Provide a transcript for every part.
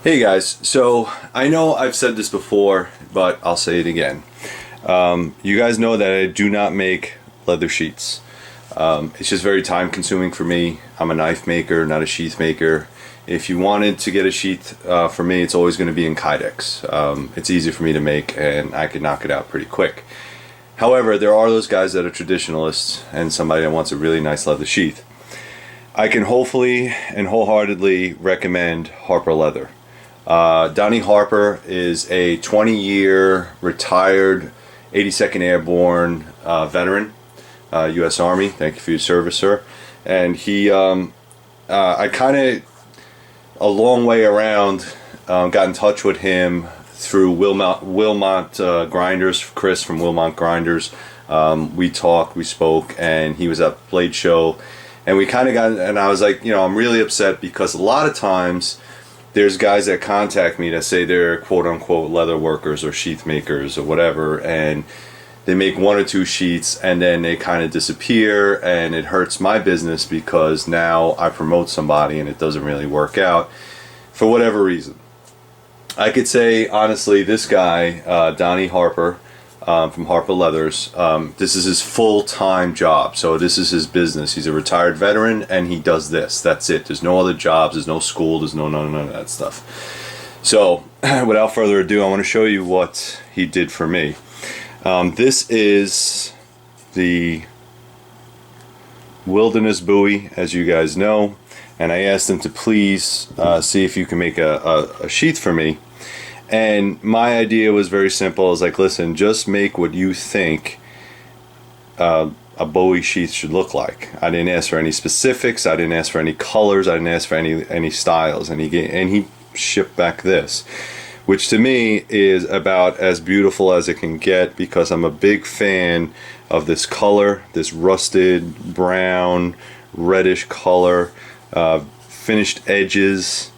Hey guys, so I know I've said this before, but I'll say it again. You guys know that I do not make leather sheets. It's just very time consuming for me. I'm a knife maker, not a sheath maker. If you wanted to get a sheath for me, it's always going to be in Kydex. It's easy for me to make and I can knock it out pretty quick. However, there are those guys that are traditionalists and somebody that wants a really nice leather sheath. I can hopefully and wholeheartedly recommend Harper Leather. Donnie Harper is a 20-year retired 82nd Airborne veteran, U.S. Army. Thank you for your service, sir. And I kind of, a long way around, got in touch with him through Wilmot Grinders, Chris from Wilmot Grinders. We talked, we spoke, and he was at Blade Show. And we kind of got, and I was like, I'm really upset because a lot of times there's guys that contact me that say they're quote-unquote leather workers or sheath makers or whatever, and they make one or two sheets and then they kind of disappear, and it hurts my business because now I promote somebody and it doesn't really work out for whatever reason. I could say honestly, this guy, Donnie Harper, from Harper Leathers, this is his full-time job, so this is his business. He's a retired veteran and he does this. That's it. There's no other jobs, there's no school, there's none of that stuff. So without further ado, I want to show you what he did for me. This is the Wilderness buoy, as you guys know, and I asked him to please see if you can make a sheath for me. And my idea was very simple. I was like, listen, just make what you think a bowie sheath should look like. I didn't ask for any specifics. I didn't ask for any colors. I didn't ask for any styles. And he shipped back this, which to me is about as beautiful as it can get because I'm a big fan of this color, this rusted brown, reddish color, finished edges,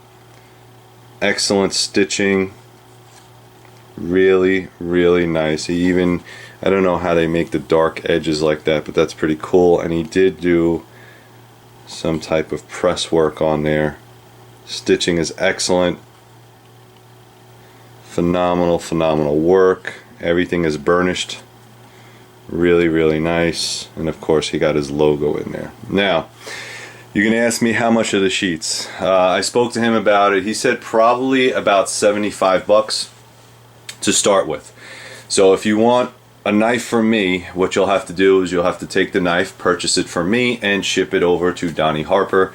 excellent stitching. Really, really nice. He even, I don't know how they make the dark edges like that, but that's pretty cool. And he did do some type of press work on there. Stitching is excellent. Phenomenal work. Everything is burnished. Really, really nice. And of course he got his logo in there. Now, you're going to ask me how much are the sheets. I spoke to him about it. He said probably about $75 to start with. So if you want a knife from me, what you'll have to do is you'll have to take the knife, purchase it from me, and ship it over to Donnie Harper.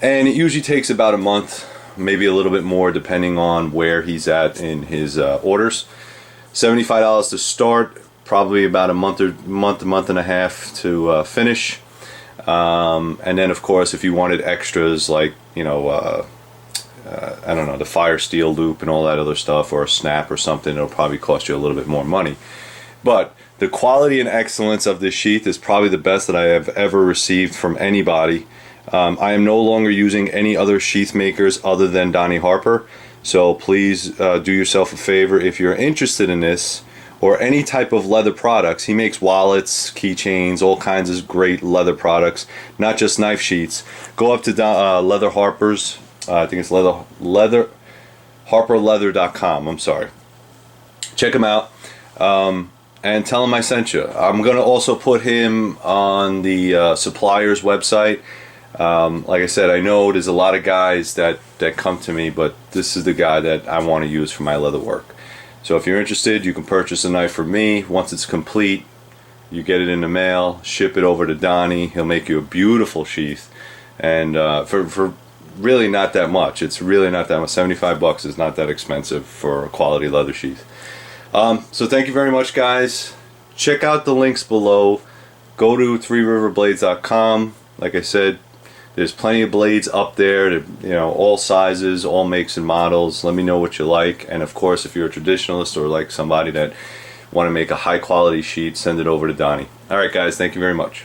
And it usually takes about a month, maybe a little bit more depending on where he's at in his orders. $75 to start, probably about a month and a half to finish. And then of course if you wanted extras like I don't know, the fire steel loop and all that other stuff, or a snap or something, it'll probably cost you a little bit more money. But the quality and excellence of this sheath is probably the best that I have ever received from anybody. I am no longer using any other sheath makers other than Donnie Harper, so please do yourself a favor if you're interested in this or any type of leather products. He makes wallets, keychains, all kinds of great leather products, not just knife sheets. Go up to Leather Harper's. I think it's harperleather.com. I'm sorry. Check him out and tell him I sent you. I'm going to also put him on the supplier's website. Like I said, I know there's a lot of guys that come to me, but this is the guy that I want to use for my leather work. So if you're interested, you can purchase a knife from me. Once it's complete, you get it in the mail, ship it over to Donnie. He'll make you a beautiful sheath. And for really not that much. It's really not that much. $75 is not that expensive for a quality leather sheath. So thank you very much, guys. Check out the links below. Go to threeriverblades.com. Like I said, there's plenty of blades up there, all sizes, all makes and models. Let me know what you like. And of course, if you're a traditionalist or like somebody that want to make a high quality sheet, send it over to Donnie. Alright guys, thank you very much.